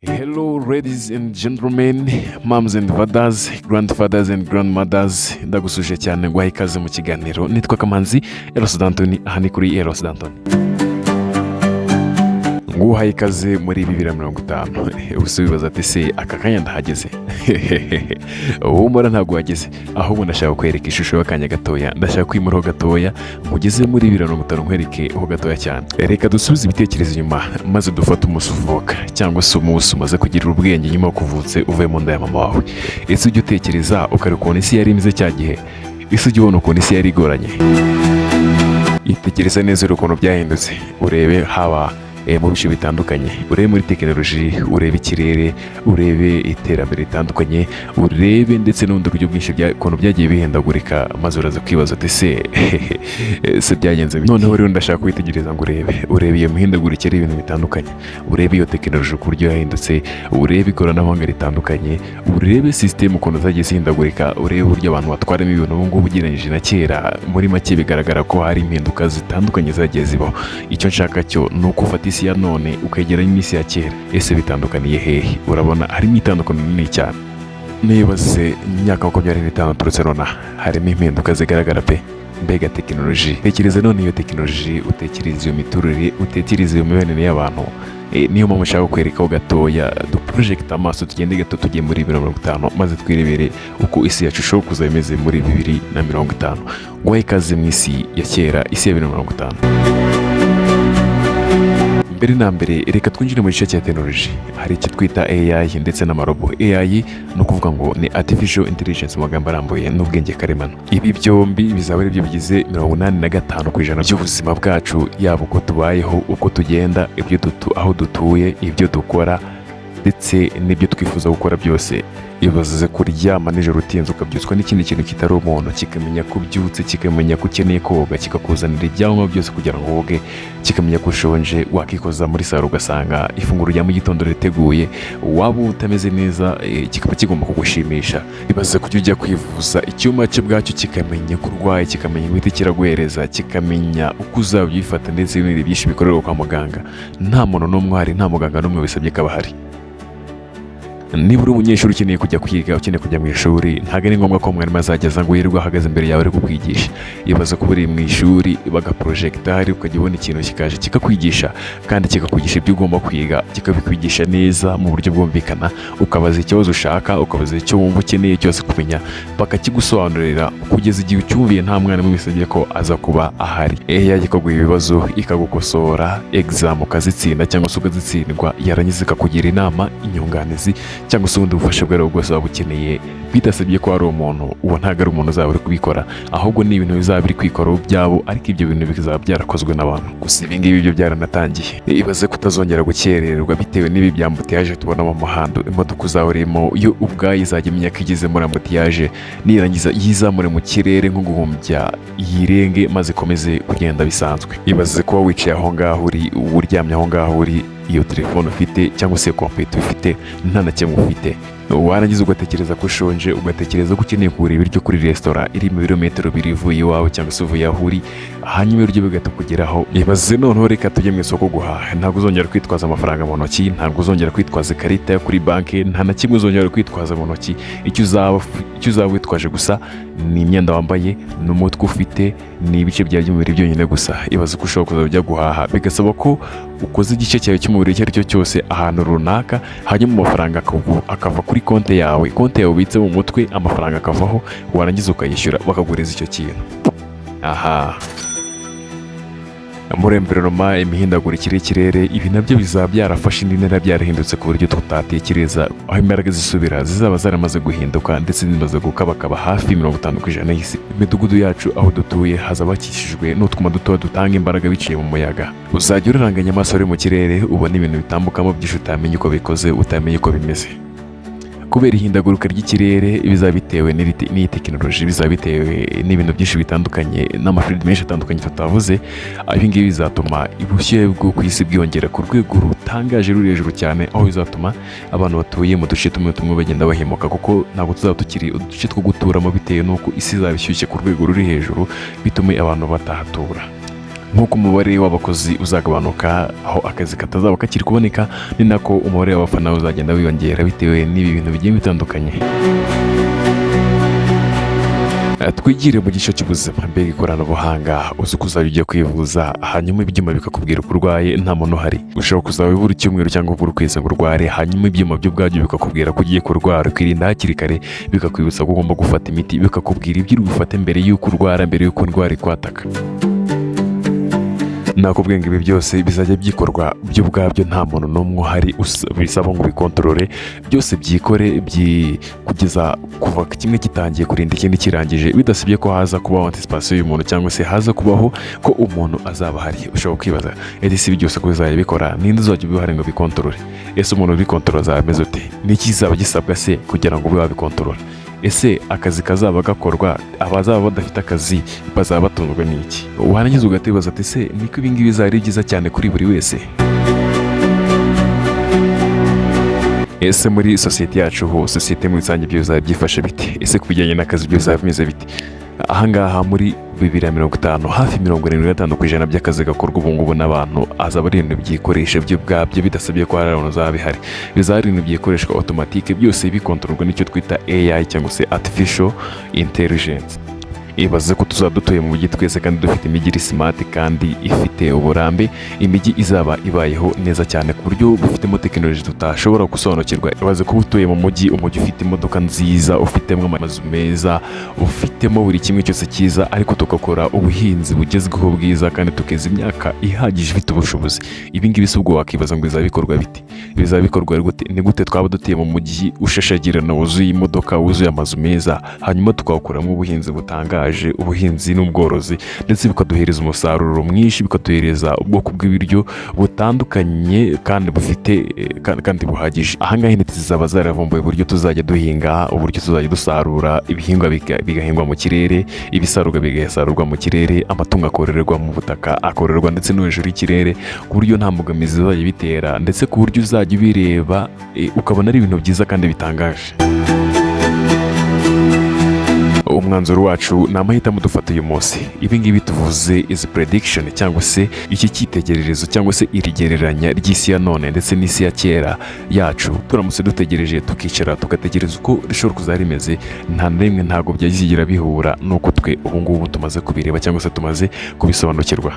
Hello, ladies and gentlemen, moms and fathers, grandfathers and grandmothers. Ndagusuje cyane guha ikaze mu kiganiro. Nitwa Kamanzi Eros D'Antoni, aha ni kuri Eros D'Antoni. Nguha ikaze muri 2050. Ubuse wibaza ati se aka kanya ndahageze? Umura ntabwo wageze. Ahubwo ndashaka kwereka ishusho y'akanya gatoya. Ndashaka kwimura ho gatoya mugeze muri 2050 nkwereke ho gatoya cyane. Reka dusubize ibitekerezo inyuma maze dufate umusuvoka cyangwa se umunsi umaze kugira ubwenge nyuma yo kuvutse uvuye mu nda ya mama wawe. Ese ujye utekereza ukareka ukuntu isi yari imeze cya gihe? Ese ujye ubona ukuntu isi yari igoranye? Itekereza neza ukuntu byahindutse. Urebe haba mu bice bitandukanye, urebe muri tekinoloji, urebe ikirere, urebe iterambere ritandukanye, urebe ndetse n'ubundi buryo bwinshi ukuntu byagiye bihindagurika, maze uraza kwibaza ati se byagenze bite? Noneho rero ndashaka kwitegereza ngo urebe iyo mihindagurikire y'ibintu bitandukanye, urebe iyo tekinoloji ku buryo yahindutse, urebe ikoranabuhanga ritandukanye, urebe sisitemu ukuntu zagiye zihindagurika, urebe uburyo abantu batwaramo ibintu ubu ngubu ugereranyije na kera. Muri make bigaragara ko hari impinduka zitandukanye zagiye zibaho. Icyo nshaka cyo ni uko ufata isi ya none ukegeranya n'isi ya kera. Ese bitandukaniye hehe? Urabona harimo itandukaniro rinini cyane. Nibaze imyaka 25 turutse nona harimo impinduka zigaragara pe. Mbega tekinoloji, tekereza none iyo tekinoloji, utekereza iyo miturire, utekereza iyo mibanire y'abantu. Niyo mpamvu nshaka kwerekaho gatoya duprojecta amaso tugende gato tugiye muri 2050 maze twirebere uko isi yacu ishobora kuza imeze muri 2050. Guha ikaze mu isi ya kera, isi ya 2050. Mbere na mbere reka twinjire mu gice cya tekinoloji. Hari icyo twita AI ndetse n'amarobo. AI ni ukuvuga ngo ni Artificial Intelligence mu magambo arambuye n'ubwenge karemano. Ibi byombi bizaba ari byo bigize 85% by'ubuzima bwacu, yaba uko tubayeho, uko tugenda, aho dutuye, ibyo dukora ndetse n'ibyo twifuza gukora byose. Ibaze kuryama nijoro utinze ukabyutswa n'ikindi kintu kitari umuntu, kikamenya ko ubyutse, kikamenya ko ukeneye koga, kikakuzanira ibyangombwa byose kugira ngo woge, kikamenya ko ushonje, wakikoza muri saro ugasanga ifunguro rya mu gitondo riteguye, waba utameze neza kikaba kigomba kugushimisha. Ibaze kujya ujya kwivuza, icyuma cyo bwacyo kikamenya ko urwaye, kikamenya imiti kiraguhereza, kikamenya uko uzabyifata ndetse n'ibindi byinshi bikorerwa kwa muganga. Nta muntu n'umwe uhari, nta muganga n'umwe wisabye ko abahari. Niba uri umunyeshuri ukeneye kujya kwiga, ukeneye kujya mu ishuri, ntabwo ari ngombwa ko mwarimu azageza ngo yirirwe ahagaze imbere yawe ari kukwigisha. Ibaze ko uri mu ishuri bagaprojecta hari ukajya ubona ikintu kikaje kikakwigisha, kandi kikakwigisha ibyo ugomba kwiga, kikabikwigisha neza mu buryo bwumvikana. Ukabaza ikibazo ushaka, ukabaza icyo wumva ukeneye cyose kumenya, bakakigusobanurira kugeza igihe ucyumviye nta mwarimu wisabye ko aza kuba ahari. Ikaguha ibibazo, ikagukosora, exam ukazitsinda cyangwa se ukazitsindwa, yarangiza ikakugira inama, inyunganizi cyangwa se ubundi bufasha bwawe bwose waba ukeneye, bidasabye ko ari umuntu. Uwo ntabwo ari umuntu uzaba uri kubikora, ahubwo ni ibintu bizaba biri kwikora byabo, ariko ibyo bintu bizaba byarakozwe n'abantu. Gusa ibi ngibi byo byaranatangiye. Ibaze kutazongera gukererwa bitewe n'ibi byambutiyaje tubona mu muhanda. Imodoka uzaba urimo yo ubwayo izajya imenya ko igeze muri ambutiyaje, nirangiza yizamure mu kirere nko guhumbya, yirenge maze ikomeze kugenda bisanzwe. Ibaze kuba wicaye aho ngaho uri, uryamye aho ngaho uri, iyo telefone ufite cyangwa se computer ufite, nta na kimwe ufite. Warangiza ugatekereza ko ushonje, ugatekereza ko ukeneye kugura ibiryo kuri resitora iri mu birometero 2 ivuye iwawe cyangwa se uvuye aho uri, hanyuma ibiryo bigatukugeraho. Ibaze noneho reka tujye mu isoko guhaha. Ntabwo uzongera kwitwaza amafaranga mu ntoki, ntabwo uzongera kwitwaza ikarita yo kuri banki, nta na kimwe uzongera kwitwaza mu ntoki. Icyo uzaba witwaje gusa ni imyenda wambaye, n'umutwe ufite, ni ibice byawe by'umubiri byonyine gusa. Ibaze ko ushobora kuza ujya guhaha, bigasaba ko ukoze igice cyawe cy'umubiri icyo ari cyo cyose ahantu runaka, hanyuma amafaranga akava kuri konti yawe ubitse mu mutwe, amafaranga akavaho, warangiza ukayishyura bakaguriza icyo kintu. Muri environment, imihindagurikire y'ikirere, ibi nabyo bizaba byarafashe indi ntera, byarahindutse ku buryo tutatekereza. Aho imbaraga zisubira zizaba zaramaze guhinduka ndetse zimaze gukabakaba hafi 50% y'isi. Imidugudu yacu aho dutuye hazaba hakikijwe n'utwuma duto dutanga imbaraga biciye mu muyaga. Uzajya uraranganya amaso uri mu kirere, ubona ibintu bitambukamo byinshi utamenya uko bikoze, utamenya uko bimeze. Kubera ihindagurika ry'ikirere bizaba bitewe n'iyi tekinoloji, bizaba bitewe n'ibintu byinshi bitandukanye n'amafilime menshi atandukanye tutavuze. Ibi ngibi bizatuma ubushyuhe bwo ku isi bwiyongera ku rwego rutangaje ruri hejuru cyane, aho bizatuma abantu batuye mu duce tumwe bagenda bahemuka, kuko ntabwo tuzaba tukiri uduce two guturamo bitewe n'uko isi izaba ishyushye ku rwego ruri hejuru, bitume abantu batahatura. nk'uko umubare w'abakozi uzagabanuka aho akazi katazaba kakiri kuboneka, ni nako umubare w'abafana uzagenda wiyongera bitewe n'ibi bintu bigiye bitandukanye. Twigire mu gice cy'ubuzima, mbega ikoranabuhanga uzi ko uzajya ujya kwivuza hanyuma ibyuma bikakubwira ko urwaye nta muntu uhari. Ushobora kuzaba ubura icyumweru cyangwa ubura ukwezi ngo urware, hanyuma ibyuma byo ubwabyo bikakubwira ko ugiye kurwara, ukirinda hakiri kare, bikakwibutsa ko ugomba gufata imiti, bikakubwira ibyo uri bufate mbere y'uko urwara, mbere y'uko indwara ikwataka. Nakubwiye ngo ibi byose bizajya byikorwa byo ubwabyo nta muntu n'umwe uhari, bisaba ngo bikontorore byose, byikore kugeza kuva kimwe gitangiye kurinda ikindi kirangije, bidasibye ko haza kubaho anticipation y'umuntu cyangwa se haza kubaho ko umuntu azaba ahari. Ushobora kwibaza ese ibi byose ko bizajya bikora ninde uzajya ubihari ngo bikontorore? Ese umuntu ubikontorora azaba ameze ute? Niki kizaba gisabwa se kugira ngo ube wabikontorora? Ese akazi kazaba gakorwa, abazaba badafite akazi bazaba batunzwe n'iki? Warangiza ugatekereza ati se niko ibi ngibi bizaba ari byiza cyane kuri buri wese? Ese muri sosiyete yacu ho, sosiyete muri rusange ibyo bizaba byifashe bite? Ese ku bijyanye n'akazi ibyo bizaba bimeze bite? Ahangaha muri 2050 hafi 75% by'akazi gakorwa ubu ngubu n'abantu azaba ari ibintu byikoresha byo ubwabyo, bidasabye ko hari abantu uzaba bihari. Bizaba ari ibintu byikoreshwa automatique, byose bikontororwa n'icyo twita AI cyangwa se artificial intelligence. Ibaze ko tuzaba dutuye mu mujyi twese kandi dufite imijyi iri smart kandi ifite uburambe, imijyi izaba ibayeho neza cyane ku buryo bufitemo tekinoloji tutashobora gusobanukirwa. Ibaze ko utuye mu mujyi, umujyi ufite imodoka nziza, ufitemo amazu meza, ufitemo buri kimwe cyose cyiza, ariko tukakora ubuhinzi bugezweho bwiza kandi tukeza imyaka ihagije ifite ubushobozi. Ibi ngibi si ubwo wakibaza ngo bizaba bikorwa bite? Bizaba bikorwa gute? Ni gute twaba dutuye mu mujyi ushashagirana, wuzuye imodoka, wuzuye amazu meza, hanyuma tukakoramo ubuhinzi butanga ubuhinzi n'ubworozi, ndetse bikaduhereza umusaruro mwinshi, bikaduhereza ubwoko bw'ibiryo butandukanye kandi bufite kandi buhagije. Ahangaha intiti zizaba zaravumbuye uburyo tuzajya duhinga, uburyo tuzajya dusarura ibihingwa bigahingwa mu kirere, ibisarurwa bigasarurwa mu kirere, amatungo akororerwa mu butaka, akororerwa ndetse no hejuru y'ikirere, ku buryo nta mbogamizi zizajya bitera, ndetse ku buryo uzajya ubireba ukabona ari ibintu byiza kandi bitangaje. Umwanzuro wacu ni amahitamo dufata uyu munsi. Ibi ngibi tuvuze is prediction cyangwa se iki cyitegererezo cyangwa se irigereranya ry'isi ya none ndetse n'isi ya kera yacu. Turamutse dutegereje tukicara tugategereza uko rishobora kuzaba rimeze, nta rimwe ntago byazigira bihura nuko twe ubu ngubu tumaze kubireba cyangwa se tumaze kubisobanukirwa.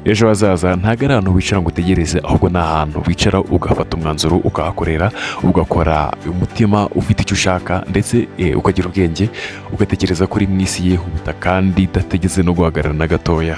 Ejo hazaza ntago ari ahantu wicara ngo utegereze, ahubwo ni ahantu wicara ugafata umwanzuro, ukahakorera, ugakora umutima ufite icyo ushaka, ndetse ukagira ubwenge, ugatekereza kuri mu isi yihuta kandi idategeze no guhagarara na gatoya.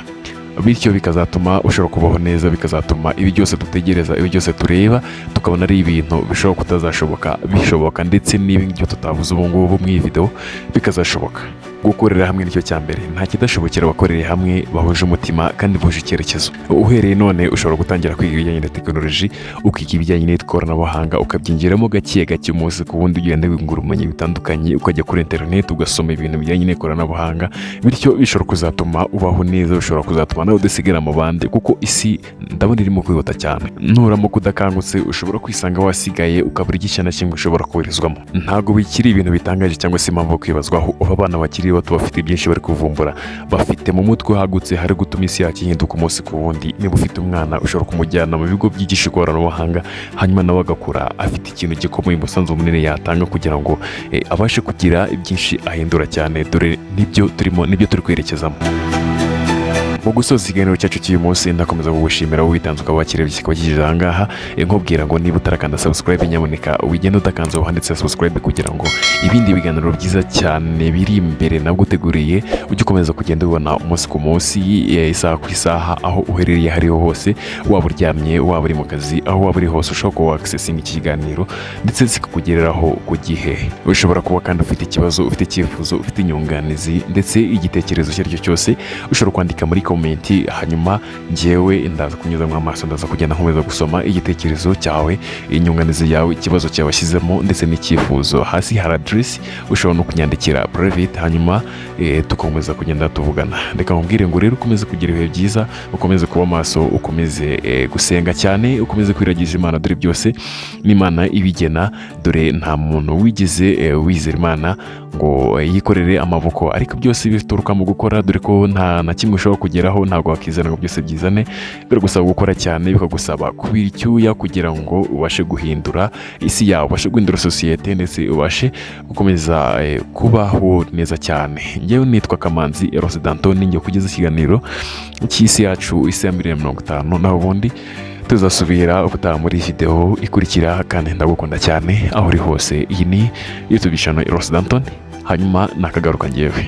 Bityo bikazatuma ushobora kubaho neza, bikazatuma ibi byose dutegereza, ibi byose tureba tukabona ari ibintu bishobora kutazashoboka bishoboka, ndetse n'ibindi tutavuze ubu ngubu mu iyi video bikazashoboka. Gukorera hamwe nicyo cya mbere, nta kidashobokera abakoreye hamwe bahuje umutima kandi bahuje icyerekezo. Uhereye none ushobora gutangira kwiga ibijyanye na tekinoloji, ukiga ibijyanye n'ikoranabuhanga, ukabyinjiramo gake gake umunsi ku wundi, ugenda wungura ubumenyi bitandukanye, ukajya kuri internet ugasoma ibintu bijyanye n'ikoranabuhanga, bityo bishobora kuzatuma ubaho neza, bishobora kuzatuma nawe udasigara mu bandi, kuko isi ndabona irimo kwihuta cyane. Nuramuka udakangutse ushobora kwisanga wasigaye, ukabura igice na kimwe ushobora kubarizwamo. Ntabwo bikiri ibintu bitangaje cyangwa se impamvu kwibazwaho. Abana bakiri bato bafite byinshi bari kuvumbura, bafite mu mutwe hagutse hari gutuma isi yacu ihinduka umunsi ku wundi. Niba ufite umwana ushobora kumujyana mu bigo byigisha ikoranabuhanga, hanyuma nawe agakura afite ikintu gikomeye, umusanzu munini yatanga kugira ngo abashe kugira byinshi ahindura cyane. Dore nibyo turimo, nibyo turi kwerekezamo. Mu gusoza ikiganiro cyacu cy'uyu munsi, ndakomeza kugushimira wowe witanze ukaba wakirebye kikaba kigeze aha ngaha. Nkubwira ngo niba utarakanda subscribe, nyamuneka wigenda udakanze handitse subscribe kugira ngo ibindi biganiro byiza cyane biri imbere naguteguriye ujye ukomeza kugenda ubona umunsi ku munsi, isaha ku isaha, aho uherereye hariho hose, waba uryamye, waba uri mu kazi, aho waba uri hose ushobora kuba accessing iki kiganiro ndetse kikakugereraho ku gihe. Ushobora kuba kandi ufite ikibazo, ufite icyifuzo, ufite inyunganizi ndetse igitekerezo icyo ari cyo cyose, ushobora kwandika muri komenti, hanyuma njyewe ndaza kunyuzamo amaso, ndaza kugenda nkomeza gusoma igitekerezo cyawe, inyunganizi yawe, ikibazo cyawe washyizemo ndetse n'icyifuzo. Hasi hari address ushobora no kunyandikira private, hanyuma tukomeza kugenda tuvugana. Reka nkubwire ngo rero ukomeze kugira ibihe byiza, ukomeze kuba maso, ukomeze gusenga cyane, ukomeze kwiragiza Imana, dore byose n'Imana ibigena. Dore nta muntu wigeze wizera Imana ngo yikorere amaboko, ariko byose bituruka mu gukora. Dore ko nta na kimwe ushobora kugera kubigeraho ntabwo wakizana ngo byose byizane, biragusaba gukora cyane, bikagusaba kubira icyuya kugira ngo ubashe guhindura isi yawe, ubashe guhindura sosiyete ndetse ubashe gukomeza kubaho neza cyane. Njyewe nitwa Kamanzi Eros Danton, njye kugeza ikiganiro cy'isi yacu, isi ya 2050, naho ubundi tuzasubira ubutaha muri video ikurikira, kandi ndagukunda cyane aho uri hose. Iyi ni YouTube channel Eros Danton, hanyuma nakagaruka njyewe.